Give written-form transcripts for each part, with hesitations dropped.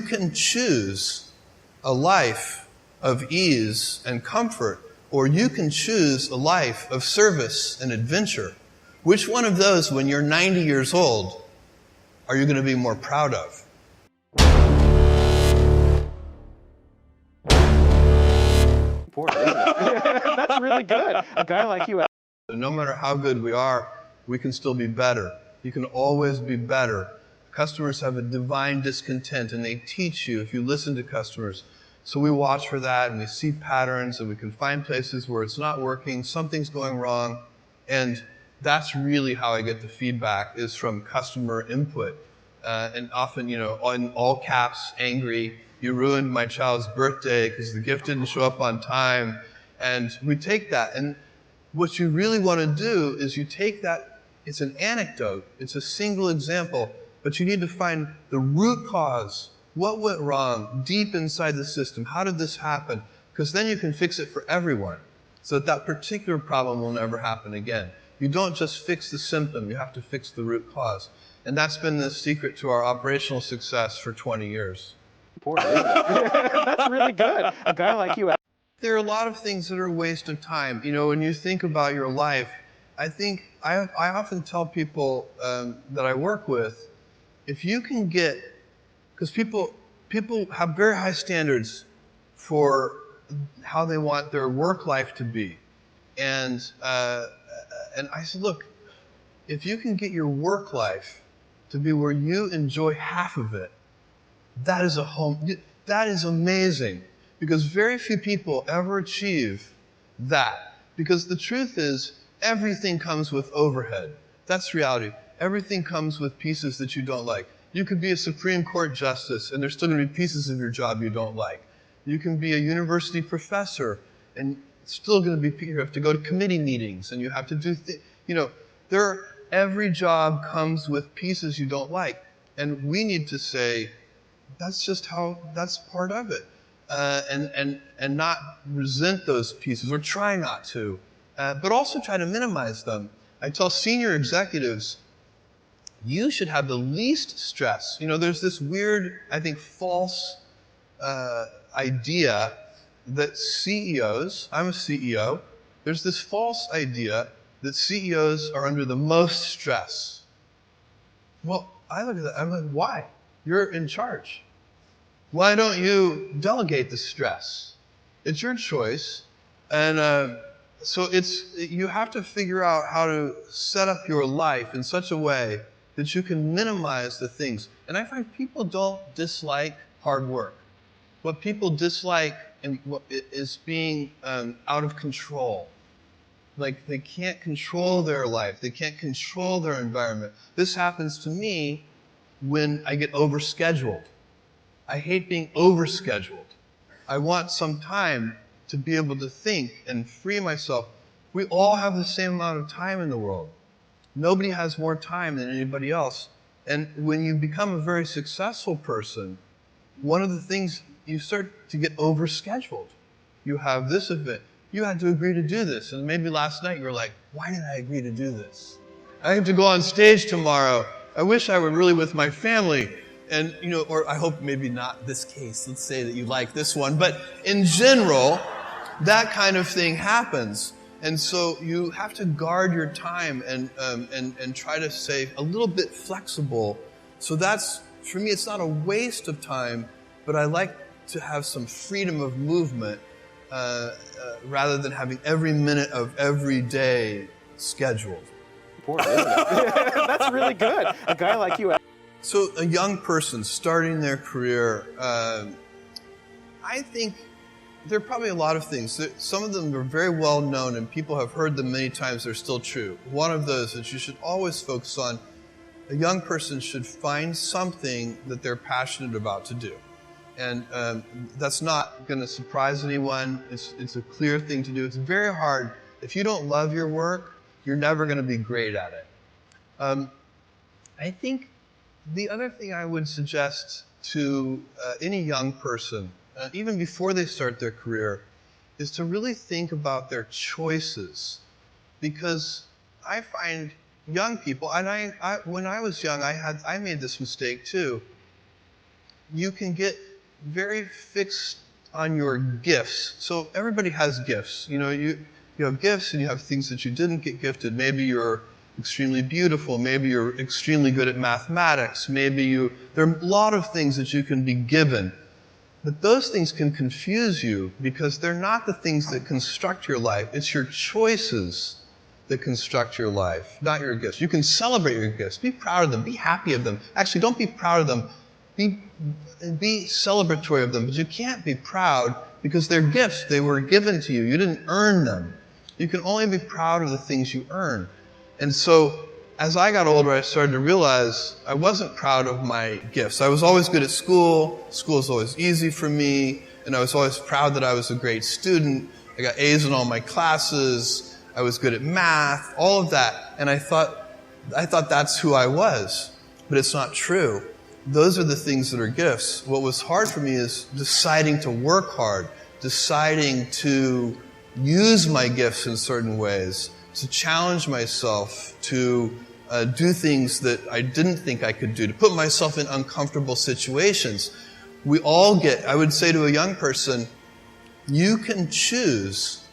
You can choose a life of ease and comfort, or you can choose a life of service and adventure. Which one of those, when you're 90 years old, are you going to be more proud of? That's really good. A guy like you. No matter how good we are, we can still be better. You can always be better. Customers have a divine discontent, and they teach you if you listen to customers. So we watch for that, and we see patterns, and we can find places where it's not working, something's going wrong, and that's really how I get the feedback, is from customer input. And often, in all caps, angry, you ruined my child's birthday because the gift didn't show up on time. And we take that, and what you really want to do is you take that, it's an anecdote, it's a single example, but you need to find the root cause. What went wrong deep inside the system? How did this happen? Because then you can fix it for everyone, so that particular problem will never happen again. You don't just fix the symptom, you have to fix the root cause. And that's been the secret to our operational success for 20 years. That's really good. A guy like you. There are a lot of things that are a waste of time. When you think about your life, I often tell people that I work with, if you can get, because people have very high standards for how they want their work life to be. And I said, look, if you can get your work life to be where you enjoy half of it, that is amazing. Because very few people ever achieve that. Because the truth is, everything comes with overhead. That's reality. Everything comes with pieces that you don't like. You could be a Supreme Court justice, and there's still going to be pieces of your job you don't like. You can be a university professor, and it's still going to be, you have to go to committee meetings, and you have to do every job comes with pieces you don't like. And we need to say, that's part of it. And not resent those pieces, or try not to, but also try to minimize them. I tell senior executives, you should have the least stress. There's this weird, I think, false idea that CEOs, I'm a CEO, there's this false idea that CEOs are under the most stress. Well, I look at that, I'm like, why? You're in charge. Why don't you delegate the stress? It's your choice. And so you have to figure out how to set up your life in such a way that you can minimize the things. And I find people don't dislike hard work. What people dislike is being out of control. Like, they can't control their life. They can't control their environment. This happens to me when I get overscheduled. I hate being overscheduled. I want some time to be able to think and free myself. We all have the same amount of time in the world. Nobody has more time than anybody else. And when you become a very successful person, one of the things, you start to get overscheduled. You have this event. You had to agree to do this. And maybe last night you were like, why did I agree to do this? I have to go on stage tomorrow. I wish I were really with my family. And, or I hope maybe not this case. Let's say that you like this one. But in general, that kind of thing happens. And so you have to guard your time and try to stay a little bit flexible. So that's, for me, it's not a waste of time, but I like to have some freedom of movement rather than having every minute of every day scheduled. That's really good. A guy like you. So a young person starting their career, I think there are probably a lot of things. Some of them are very well known and people have heard them many times. They're still true. One of those that you should always focus on, a young person should find something that they're passionate about to do. And that's not going to surprise anyone. It's a clear thing to do. It's very hard. If you don't love your work, you're never going to be great at it. I think the other thing I would suggest to any young person, even before they start their career, is to really think about their choices. Because I find young people, and when I was young, I made this mistake too. you can get very fixed on your gifts. So everybody has gifts. You have gifts and you have things that you didn't get gifted. Maybe you're extremely beautiful. Maybe you're extremely good at mathematics. There are a lot of things that you can be given. But those things can confuse you because they're not the things that construct your life. It's your choices that construct your life, not your gifts. You can celebrate your gifts. Be proud of them. Be happy of them. Actually, don't be proud of them. Be celebratory of them. But you can't be proud because they're gifts. They were given to you. You didn't earn them. You can only be proud of the things you earn. And so, as I got older, I started to realize I wasn't proud of my gifts. I was always good at school. School was always easy for me. And I was always proud that I was a great student. I got A's in all my classes. I was good at math, all of that. And I thought that's who I was. But it's not true. Those are the things that are gifts. What was hard for me is deciding to work hard, deciding to use my gifts in certain ways, to challenge myself, to do things that I didn't think I could do, to put myself in uncomfortable situations. I would say to a young person, you can choose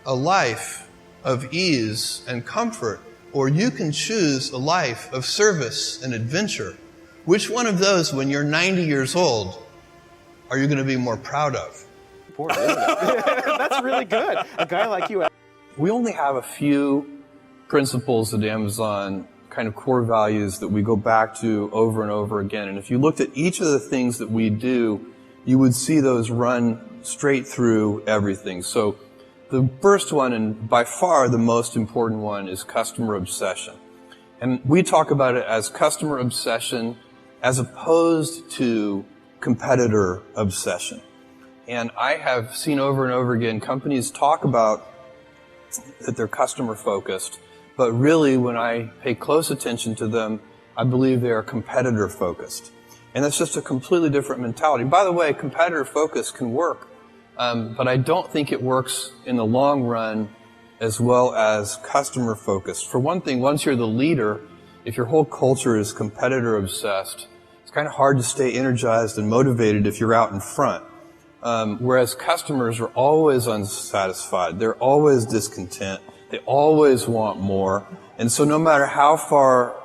a life of ease and comfort, or you can choose a life of service and adventure. Which one of those, when you're 90 years old, are you going to be more proud of? Important, isn't it? That's really good. A guy like you. We only have a few principles at Amazon, kind of core values that we go back to over and over again. And if you looked at each of the things that we do, you would see those run straight through everything. So the first one, and by far the most important one, is customer obsession. And we talk about it as customer obsession as opposed to competitor obsession. And I have seen over and over again companies talk about that they're customer focused, but really when I pay close attention to them, I believe they are competitor focused. And that's just a completely different mentality. By the way, competitor focus can work, but I don't think it works in the long run as well as customer focused. For one thing, once you're the leader, if your whole culture is competitor obsessed, it's kind of hard to stay energized and motivated if you're out in front. Whereas customers are always unsatisfied. They're always discontent. They always want more. And so no matter how far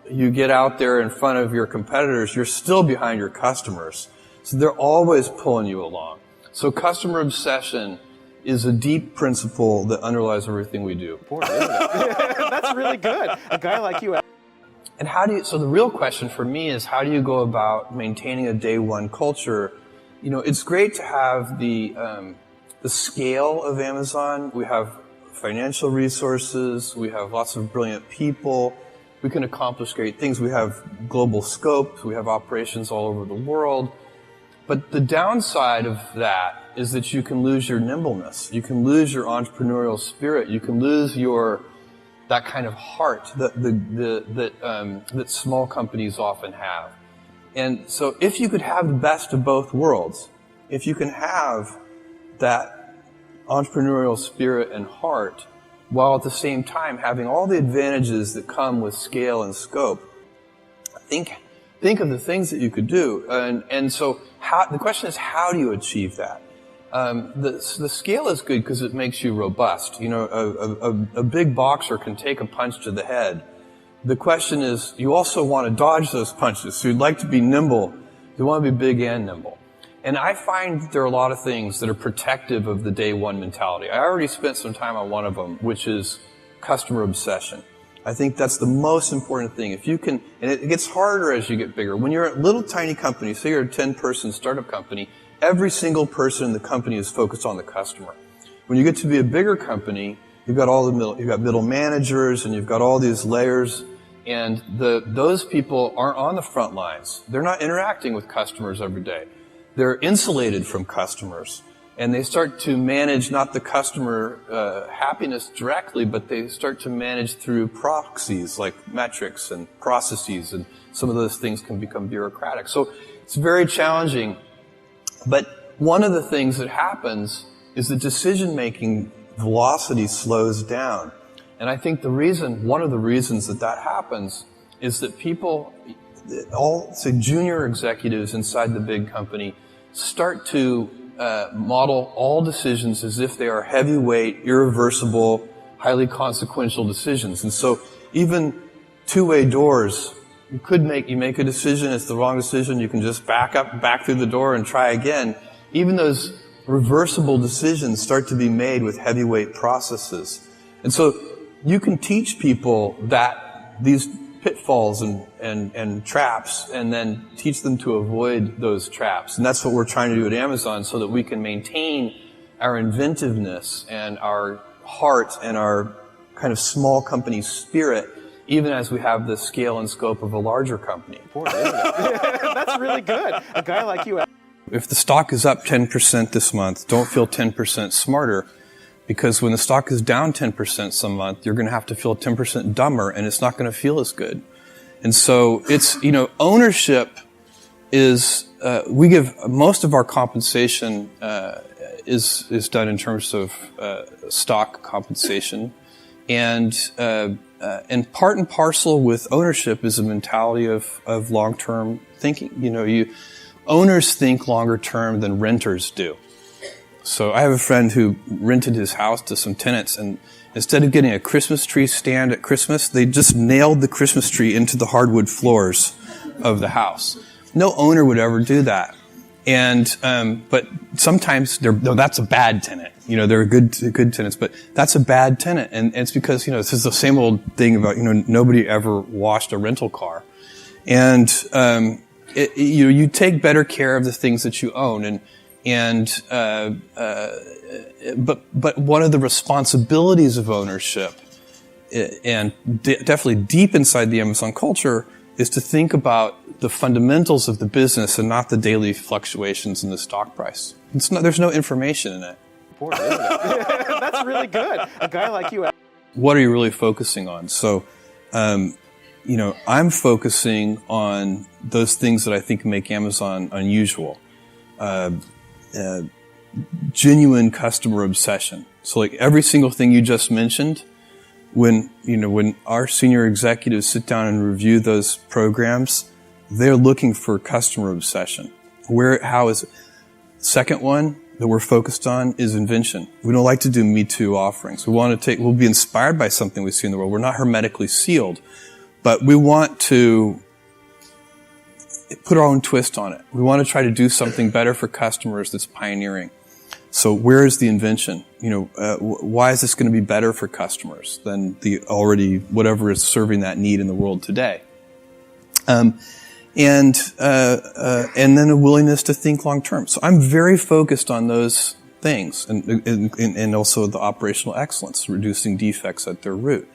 you get out there in front of your competitors, you're still behind your customers. So they're always pulling you along. So customer obsession is a deep principle that underlies everything we do. Important, isn't it? That's really good. A guy like you. And so the real question for me is, how do you go about maintaining a day one culture? It's great to have the scale of Amazon. We have financial resources. We have lots of brilliant people. We can accomplish great things. We have global scope. We have operations all over the world. But the downside of that is that you can lose your nimbleness. You can lose your entrepreneurial spirit. You can lose that kind of heart that small companies often have. And so if you could have the best of both worlds, if you can have that entrepreneurial spirit and heart, while at the same time having all the advantages that come with scale and scope, think of the things that you could do. And so the question is, how do you achieve that? The scale is good because it makes you robust. A big boxer can take a punch to the head. The question is, you also want to dodge those punches. So you'd like to be nimble. You want to be big and nimble. And I find that there are a lot of things that are protective of the day one mentality. I already spent some time on one of them, which is customer obsession. I think that's the most important thing. If you can, and it gets harder as you get bigger. When you're a little tiny company, say you're a 10-person startup company, every single person in the company is focused on the customer. When you get to be a bigger company, you've got middle managers, and you've got all these layers, and those people aren't on the front lines. They're not interacting with customers every day. They're insulated from customers, and they start to manage not the customer happiness directly, but they start to manage through proxies like metrics and processes, and some of those things can become bureaucratic. So it's very challenging. But one of the things that happens is that decision-making velocity slows down. And I think one of the reasons that happens is that people, all, say, junior executives inside the big company start to model all decisions as if they are heavyweight, irreversible, highly consequential decisions. And so even two-way doors, you make a decision, it's the wrong decision, you can just back through the door and try again. Even those reversible decisions start to be made with heavyweight processes. And so you can teach people that these pitfalls and traps, and then teach them to avoid those traps. And that's what we're trying to do at Amazon, so that we can maintain our inventiveness and our heart and our kind of small company spirit, even as we have the scale and scope of a larger company. That's really good. A guy like you. If the stock is up 10% this month, don't feel 10% smarter, because when the stock is down 10% some month, you're going to have to feel 10% dumber, and it's not going to feel as good. And so it's, ownership is, we give most of our compensation is done in terms of stock compensation. And part and parcel with ownership is a mentality of long-term thinking. Owners think longer term than renters do. So I have a friend who rented his house to some tenants, and instead of getting a Christmas tree stand at Christmas, they just nailed the Christmas tree into the hardwood floors of the house. No owner would ever do that. And but sometimes that's a bad tenant. They're good tenants, but that's a bad tenant, and it's because this is the same old thing about nobody ever washed a rental car, and you take better care of the things that you own, but one of the responsibilities of ownership, and definitely deep inside the Amazon culture, is to think about the fundamentals of the business and not the daily fluctuations in the stock price. There's no information in it. That's really good. A guy like you. What are you really focusing on? So, I'm focusing on those things that I think make Amazon unusual. Genuine customer obsession. So like every single thing you just mentioned, when our senior executives sit down and review those programs, they're looking for customer obsession. How is it? Second one that we're focused on is invention. We don't like to do Me Too offerings. We'll be inspired by something we see in the world. We're not hermetically sealed, but we want to put our own twist on it. We want to try to do something better for customers that's pioneering. So where is the invention? Why is this going to be better for customers than whatever is serving that need in the world today? And then a willingness to think long term. So I'm very focused on those things, and also the operational excellence, reducing defects at their root.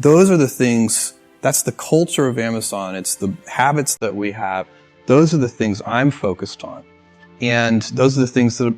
Those are the things. That's the culture of Amazon. It's the habits that we have. Those are the things I'm focused on, and those are the things that